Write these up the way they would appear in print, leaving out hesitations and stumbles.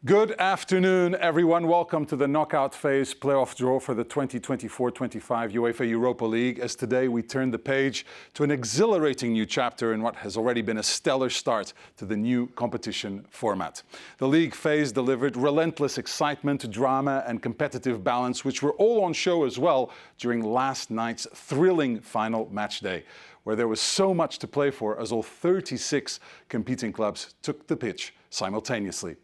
Good afternoon, everyone. Welcome to the knockout phase playoff draw for the 2024-25 UEFA Europa League. As today we turn the page to an exhilarating new chapter in what has already been a stellar start to the new competition format. The league phase delivered relentless excitement, drama and competitive balance, which were all on show as well during last night's thrilling final match day, where there was so much to play for as all 36 competing clubs took the pitch simultaneously.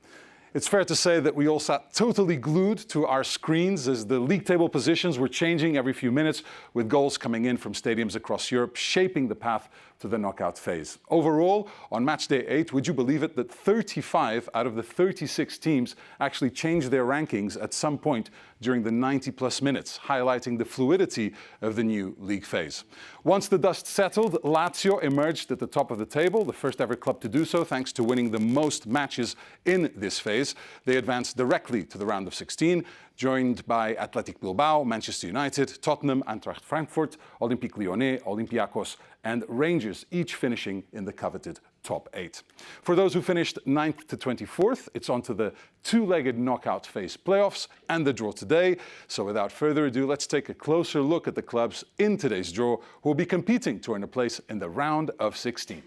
It's fair to say that we all sat totally glued to our screens as the league table positions were changing every few minutes, with goals coming in from stadiums across Europe, shaping the path to the knockout phase. Overall, on match day 8, would you believe it that 35 out of the 36 teams actually changed their rankings at some point during the 90-plus minutes, highlighting the fluidity of the new league phase. Once the dust settled, Lazio emerged at the top of the table, the first ever club to do so thanks to winning the most matches in this phase. They advanced directly to the round of 16, joined by Athletic Bilbao, Manchester United, Tottenham, Eintracht Frankfurt, Olympique Lyonnais, Olympiacos and Rangers, each finishing in the coveted top 8. For those who finished 9th to 24th, it's on to the two-legged knockout phase playoffs and the draw today. So without further ado, let's take a closer look at the clubs in today's draw who will be competing to earn a place in the round of 16.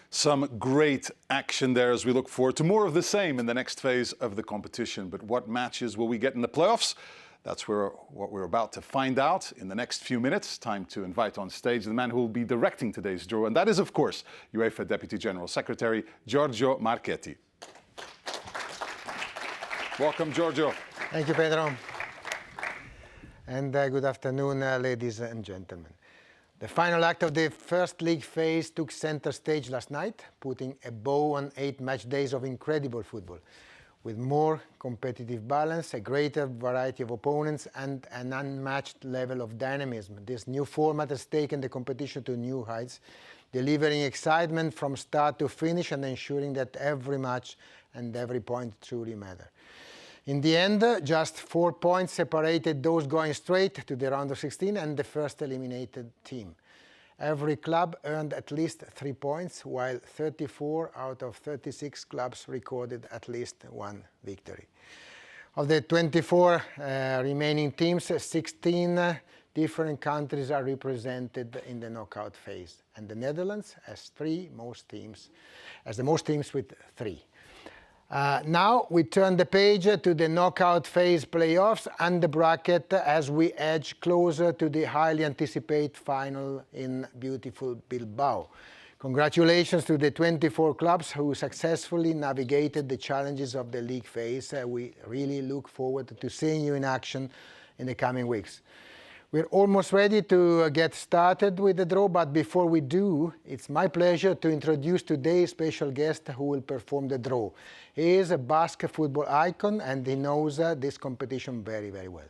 Some great action there as we look forward to more of the same in the next phase of the competition. But what matches will we get in the playoffs? That's what we're about to find out in the next few minutes. Time to invite on stage the man who will be directing today's draw. And that is, of course, UEFA Deputy General Secretary Giorgio Marchetti. Welcome, Giorgio. Thank you, Pedro. And good afternoon, ladies and gentlemen. The final act of the first league phase took center stage last night, putting a bow on 8 match days of incredible football, with more competitive balance, a greater variety of opponents, and an unmatched level of dynamism. This new format has taken the competition to new heights, delivering excitement from start to finish and ensuring that every match and every point truly matter. In the end, just 4 points separated those going straight to the round of 16 and the first eliminated team. Every club earned at least 3 points, while 34 out of 36 clubs recorded at least one victory. Of the 24 remaining teams, 16 different countries are represented in the knockout phase, and the Netherlands has the most teams with 3. Now we turn the page to the knockout phase playoffs and the bracket as we edge closer to the highly anticipated final in beautiful Bilbao. Congratulations to the 24 clubs who successfully navigated the challenges of the league phase. We really look forward to seeing you in action in the coming weeks. We're almost ready to get started with the draw, but before we do, it's my pleasure to introduce today's special guest who will perform the draw. He is a Basque football icon and he knows this competition very, very well.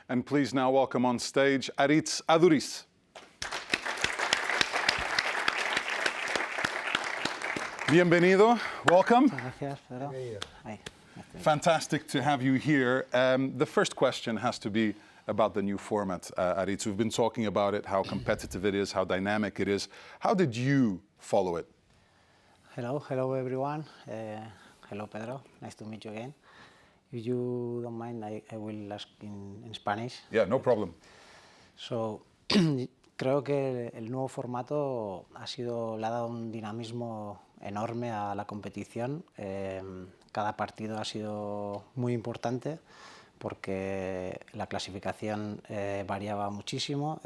And please now welcome on stage Aritz Aduriz. Bienvenido, welcome. Gracias, Pedro. Fantastic to have you here. The first question has to be about the new format, Aritz. We've been talking about it, how competitive it is, how dynamic it is. How did you follow it? Hello everyone. Hello Pedro, nice to meet you again. If you don't mind, I will ask in Spanish. Yeah, no problem. So, creo que el nuevo formato le ha dado un dinamismo enorme a la competición. Cada partido ha sido muy importante porque la clasificación variaba muchísimo.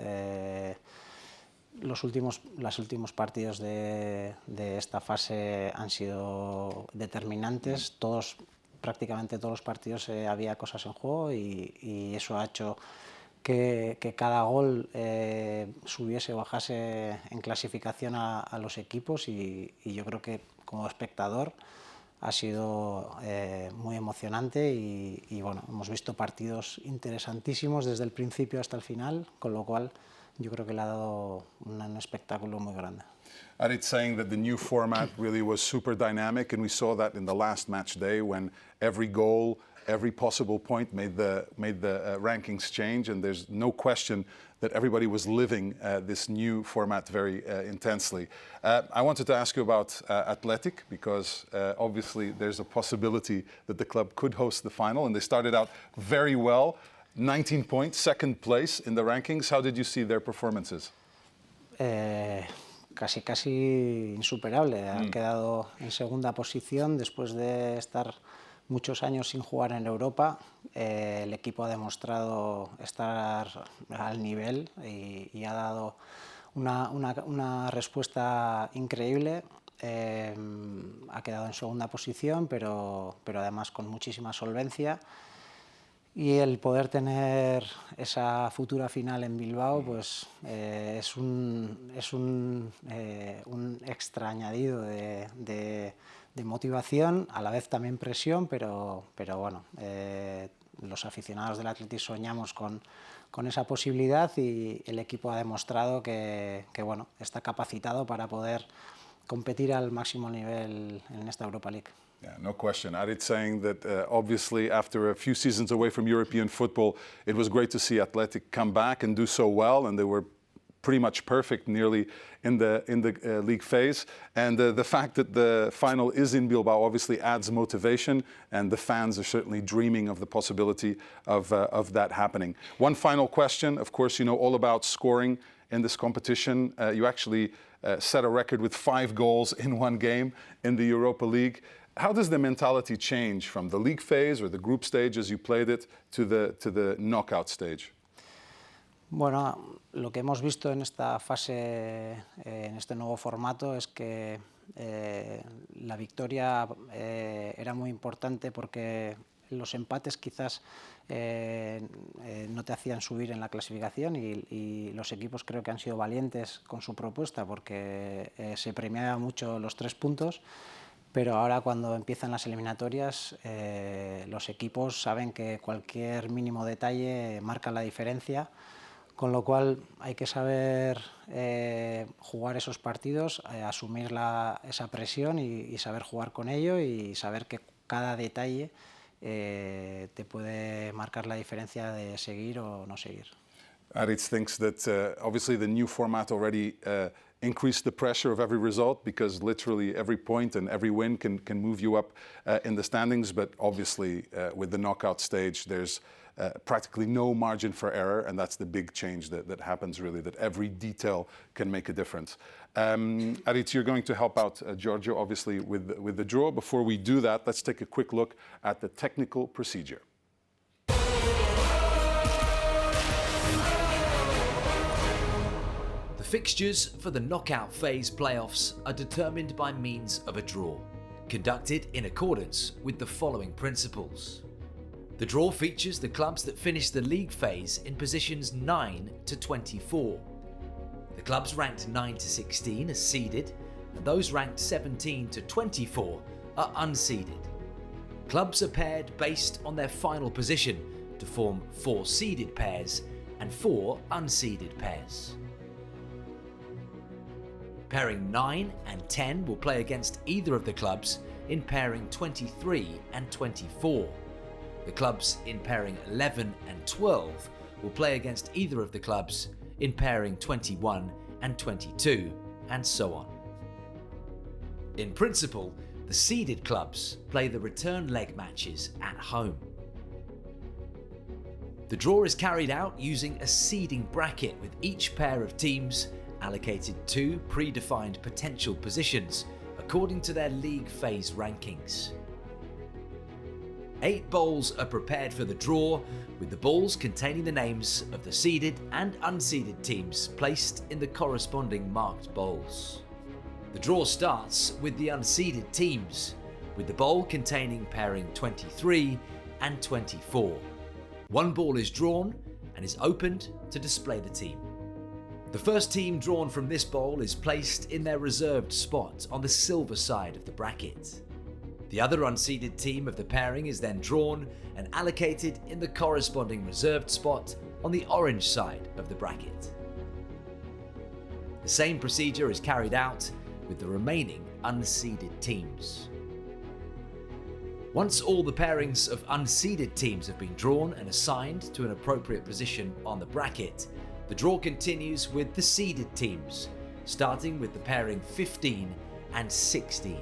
Los últimos partidos de esta fase han sido determinantes. Prácticamente todos los partidos había cosas en juego y eso ha hecho que cada gol subiese o bajase en clasificación a los equipos y yo creo que como espectador ha sido muy emocionante y bueno, hemos visto partidos interesantísimos desde el principio hasta el final, con lo cual yo creo que le ha dado un espectáculo muy grande. Aritz saying that the new format really was super dynamic, and we saw that in the last match day when every goal, every possible point made the rankings change, and there's no question that everybody was living this new format very intensely. I wanted to ask you about Athletic, because obviously there's a possibility that the club could host the final, and they started out very well, 19 points, second place in the rankings. How did you see their performances? Casi insuperable. Ha quedado en segunda posición después de estar muchos años sin jugar en Europa. El equipo ha demostrado estar al nivel y ha dado una respuesta increíble. Ha quedado en segunda posición, pero además con muchísima solvencia. Y el poder tener esa futura final en Bilbao pues, es un extra añadido de motivación, a la vez también presión, pero bueno, los aficionados del Athletic soñamos con esa posibilidad y el equipo ha demostrado que bueno, está capacitado para poder competir al máximo nivel en esta Europa League. Yeah, no question. Aritz saying that obviously after a few seasons away from European football, it was great to see Athletic come back and do so well, and they were pretty much perfect nearly in the league phase. And the fact that the final is in Bilbao obviously adds motivation, and the fans are certainly dreaming of the possibility of that happening. One final question. Of course, you know all about scoring in this competition. You actually set a record with 5 goals in one game in the Europa League. How does the mentality change from the league phase or the group stage as you played it to the knockout stage? Bueno, lo que hemos visto en esta fase, en este nuevo formato, es que la victoria era muy importante porque los empates quizás no te hacían subir en la clasificación y los equipos creo que han sido valientes con su propuesta porque se premiaba mucho los 3 puntos. Pero ahora cuando empiezan las eliminatorias los equipos saben que cualquier mínimo detalle marca la diferencia, con lo cual hay que saber jugar esos partidos, asumir esa presión y saber jugar con ello y saber que cada detalle te puede marcar la diferencia de seguir o no seguir. Aritz thinks that obviously the new format already increased the pressure of every result because literally every point and every win can move you up in the standings. But obviously with the knockout stage, there's practically no margin for error, and that's the big change that happens really, that every detail can make a difference. Aritz, you're going to help out Giorgio, obviously, with the draw. Before we do that, let's take a quick look at the technical procedure. The fixtures for the knockout phase playoffs are determined by means of a draw, conducted in accordance with the following principles. The draw features the clubs that finish the league phase in positions 9 to 24. The clubs ranked 9 to 16 are seeded, and those ranked 17 to 24 are unseeded. Clubs are paired based on their final position to form 4 seeded pairs and 4 unseeded pairs. Pairing 9 and 10 will play against either of the clubs in pairing 23 and 24. The clubs in pairing 11 and 12 will play against either of the clubs in pairing 21 and 22, and so on. In principle, the seeded clubs play the return leg matches at home. The draw is carried out using a seeding bracket with each pair of teams allocated 2 predefined potential positions according to their league phase rankings. 8 bowls are prepared for the draw, with the balls containing the names of the seeded and unseeded teams placed in the corresponding marked bowls. The draw starts with the unseeded teams, with the bowl containing pairing 23 and 24. 1 ball is drawn and is opened to display the team. The first team drawn from this bowl is placed in their reserved spot on the silver side of the bracket. The other unseeded team of the pairing is then drawn and allocated in the corresponding reserved spot on the orange side of the bracket. The same procedure is carried out with the remaining unseeded teams. Once all the pairings of unseeded teams have been drawn and assigned to an appropriate position on the bracket, the draw continues with the seeded teams, starting with the pairing 15 and 16.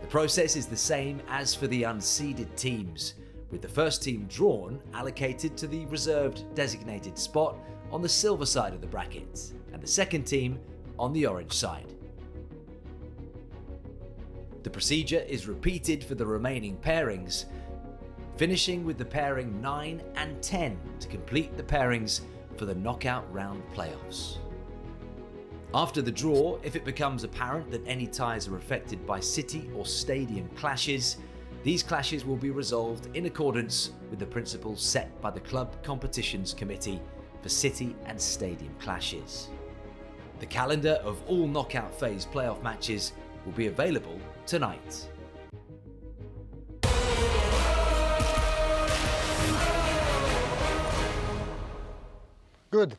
The process is the same as for the unseeded teams, with the first team drawn allocated to the reserved designated spot on the silver side of the bracket, and the second team on the orange side. The procedure is repeated for the remaining pairings, finishing with the pairing 9 and 10 to complete the pairings for the knockout round playoffs. After the draw, if it becomes apparent that any ties are affected by city or stadium clashes, these clashes will be resolved in accordance with the principles set by the Club Competitions Committee for city and stadium clashes. The calendar of all knockout phase playoff matches will be available tonight. Good.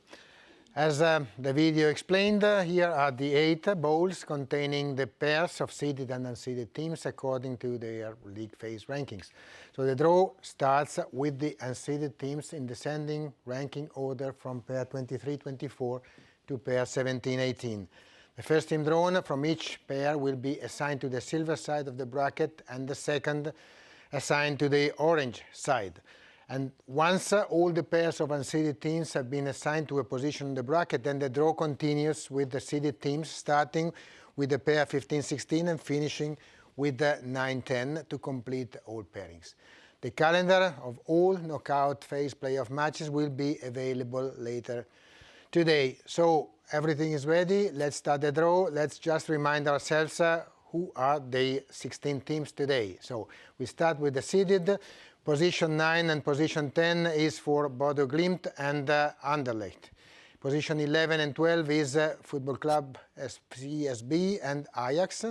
As the video explained, here are the 8 bowls containing the pairs of seeded and unseeded teams according to their league phase rankings. So the draw starts with the unseeded teams in descending ranking order from pair 23-24 to pair 17-18. The first team drawn from each pair will be assigned to the silver side of the bracket and the second assigned to the orange side. And once all the pairs of unseeded teams have been assigned to a position in the bracket, then the draw continues with the seeded teams, starting with the pair 15-16 and finishing with the 9-10 to complete all pairings. The calendar of all knockout phase playoff matches will be available later today. So everything is ready. Let's start the draw. Let's just remind ourselves who are the 16 teams today. So we start with the seeded. Position 9 and position 10 is for Bodo Glimt and Anderlecht. Position 11 and 12 is Football Club CSB and Ajax.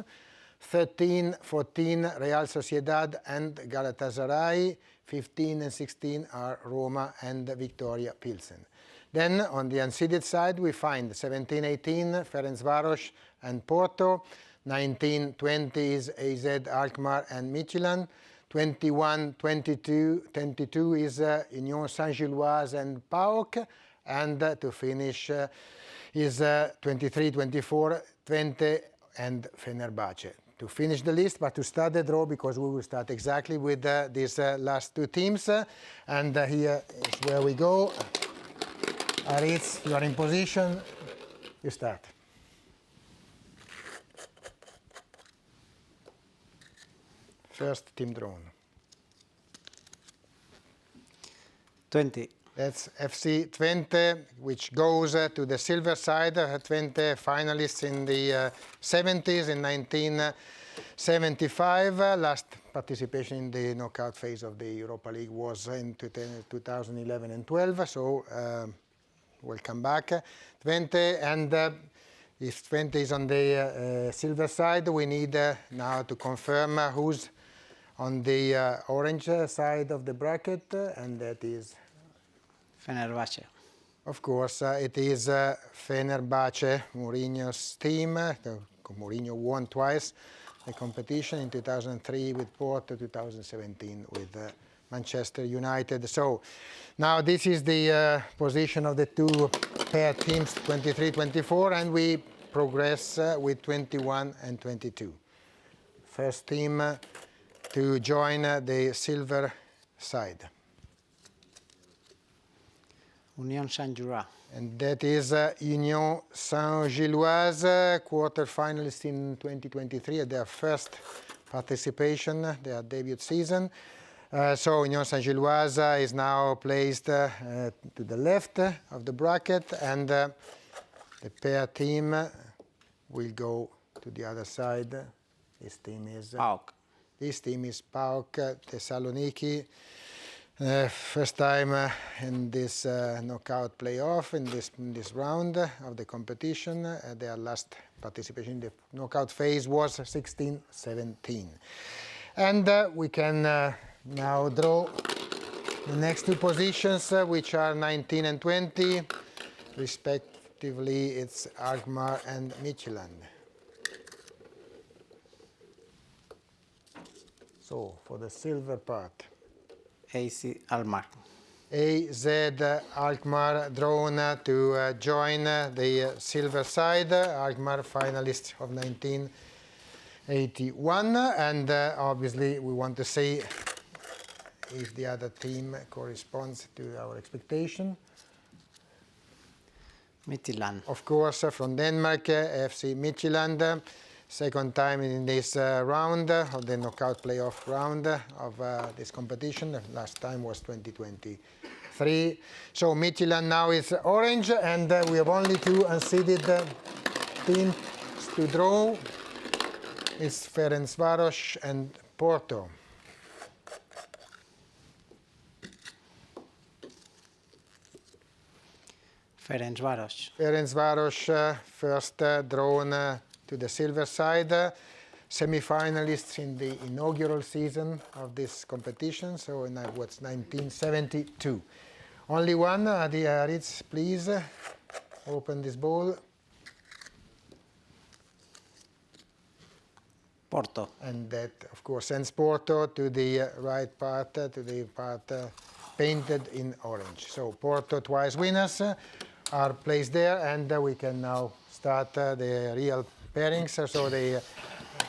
13, 14, Real Sociedad and Galatasaray. 15 and 16 are Roma and Victoria Pilsen. Then on the unseeded side we find 17, 18, Ferencváros and Porto. 19, 20 is AZ Alkmaar and Midtjylland. 21, 22 is Union Saint-Gilloise and PAOK. And to finish is 23, 24, Twente and Fenerbahce. To finish the list, but to start the draw, because we will start exactly with these last two teams. And here is where we go. Aritz, you are in position. You start. First team drawn. 20. That's FC Twente, which goes to the silver side. Twente finalists in the 70s in 1975. Last participation in the knockout phase of the Europa League was in 2011 and 12. So welcome back, Twente. And if Twente is on the silver side, we need now to confirm who's on the orange side of the bracket, and that is Fenerbahce. Of course, it is Fenerbahce, Mourinho's team. Mourinho won twice the competition, in 2003 with Porto, 2017 with Manchester United. So now this is the position of the two pair teams, 23-24, and we progress with 21 and 22. First team to join the silver side. Union Saint-Gilloise. And that is Union Saint-Gilloise, quarter-finalists in 2023 at their first participation, their debut season. So Union Saint-Gilloise is now placed to the left of the bracket, and the pair team will go to the other side. This team is PAOK. This team is PAOK Thessaloniki. First time in this knockout playoff, in this round of the competition. Their last participation in the knockout phase was 16-17. And we can now draw the next two positions, which are 19 and 20. Respectively, it's Alkmaar and Midtjylland. So, for the silver part. AZ Alkmaar. AZ Alkmaar drawn to join the silver side. Alkmaar finalist of 1981, and obviously we want to see if the other team corresponds to our expectation. Midtjylland. Of course, from Denmark, FC Midtjylland. Second time in this round of the knockout playoff round of this competition. The last time was 2023. So Midtjylland now is orange, and we have only two unseeded teams to draw. It's Ferencváros and Porto. Ferencváros. Ferencváros first drawn to the silver side, semi-finalists in the inaugural season of this competition, so in what's 1972. Only one, the Aritz, please open this ball. Porto. And that, of course, sends Porto to the right part, to the part painted in orange. So Porto, twice winners, are placed there, and we can now start the real pairings. So the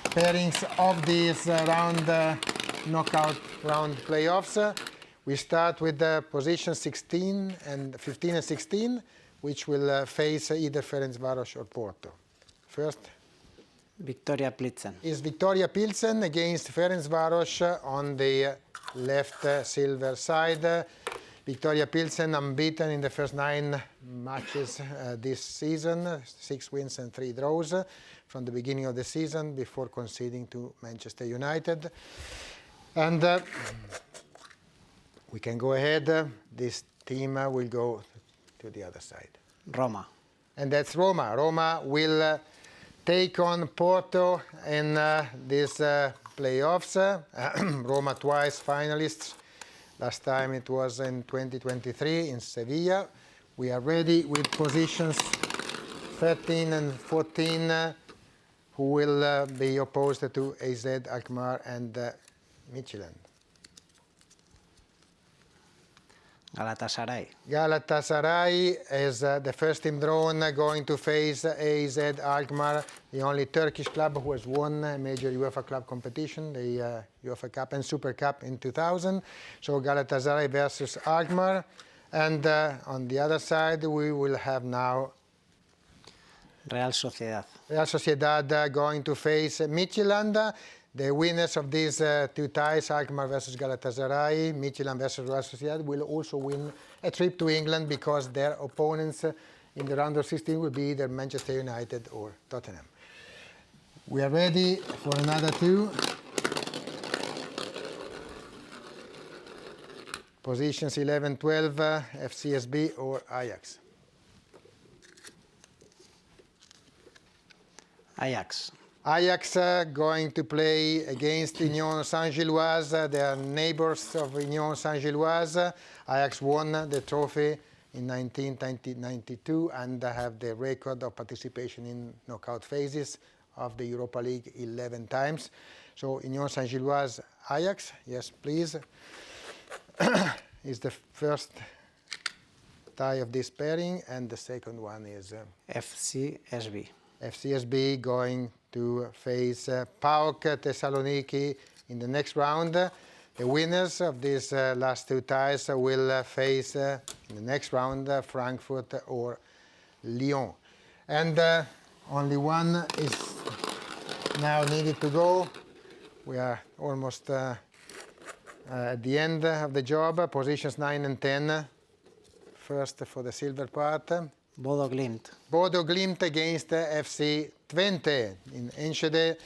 pairings of this knockout round playoffs. We start with the position 16 and 15 and 16, which will face either Ferencváros or Porto. First, Victoria Plitzen. Is Victoria Pilsen against Ferencváros on the left silver side. Victoria Pilsen unbeaten in the first 9 matches this season, 6 wins and 3 draws from the beginning of the season before conceding to Manchester United. And we can go ahead. This team will go to the other side. Roma. And that's Roma. Roma will take on Porto in these playoffs. Roma twice finalists. Last time it was in 2023 in Sevilla. We are ready with positions 13 and 14 who will be opposed to AZ Alkmaar and Midtjylland. Galatasaray. Galatasaray is the first team drawn, going to face AZ Alkmaar, the only Turkish club who has won a major UEFA club competition, the UEFA Cup and Super Cup in 2000. So Galatasaray versus Alkmaar. And on the other side, we will have now Real Sociedad. Real Sociedad going to face Midtjylland. The winners of these 2 ties, Alkmaar versus Galatasaray, Midtjylland versus Real Sociedad, will also win a trip to England because their opponents in the round of 16 will be either Manchester United or Tottenham. We are ready for another 2. Positions 11-12, FCSB or Ajax. Ajax. Ajax going to play against Nyon Saint-Gilloise. They are neighbors of Nyon Saint-Gilloise. Ajax won the trophy in 1992 and have the record of participation in knockout phases of the Europa League 11 times. So Nyon Saint-Gilloise, Ajax, yes please, is the first tie of this pairing, and the second one is FCSB. FCSB going to face PAOK Thessaloniki in the next round. The winners of these last 2 ties will face in the next round Frankfurt or Lyon. And only one is now needed to go. We are almost at the end of the job. Positions 9 and 10. First for the silver part. Bodo Glimt. Bodo Glimt against FC Twente in Enschede.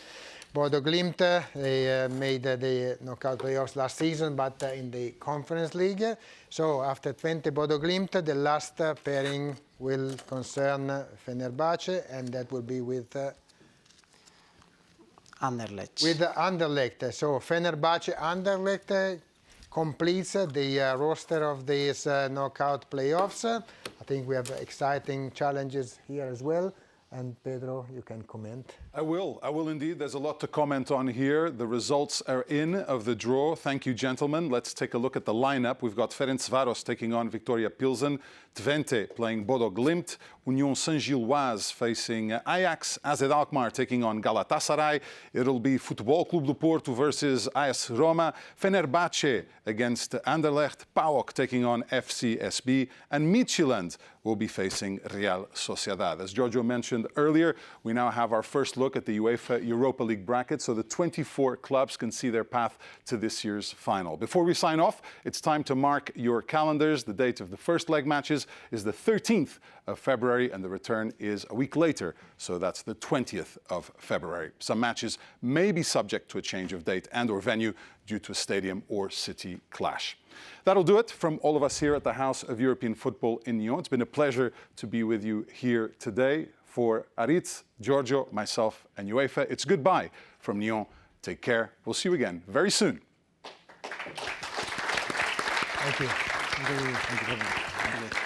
Bodo Glimt, they made the knockout playoffs last season, but in the Conference League. So after Twente, Bodo Glimt, the last pairing will concern Fenerbahce, and that will be with Anderlecht. With Anderlecht. So Fenerbahce Anderlecht completes the roster of these knockout playoffs. I think we have exciting challenges here as well. And Pedro, you can comment. I will indeed. There's a lot to comment on here. The results are in of the draw. Thank you, gentlemen. Let's take a look at the lineup. We've got Ferencváros taking on Victoria Pilsen, Twente playing Bodo Glimt, Union Saint-Gilloise facing Ajax, AZ Alkmaar taking on Galatasaray. It'll be Futebol Clube do Porto versus AS Roma, Fenerbahce against Anderlecht, PAOK taking on FCSB, and Midtjylland will be facing Real Sociedad. As Giorgio mentioned earlier, we now have our first look at the UEFA Europa League bracket, so the 24 clubs can see their path to this year's final. Before we sign off, it's time to mark your calendars. The date of the first leg matches is the 13th of February, and the return is a week later, so that's the 20th of February. Some matches may be subject to a change of date and or venue due to a stadium or city clash. That'll do it from all of us here at the House of European Football in Nyon. It's been a pleasure to be with you here today. For Aritz, Giorgio, myself, and UEFA, it's goodbye from Nyon. Take care. We'll see you again very soon. Thank you. Thank you.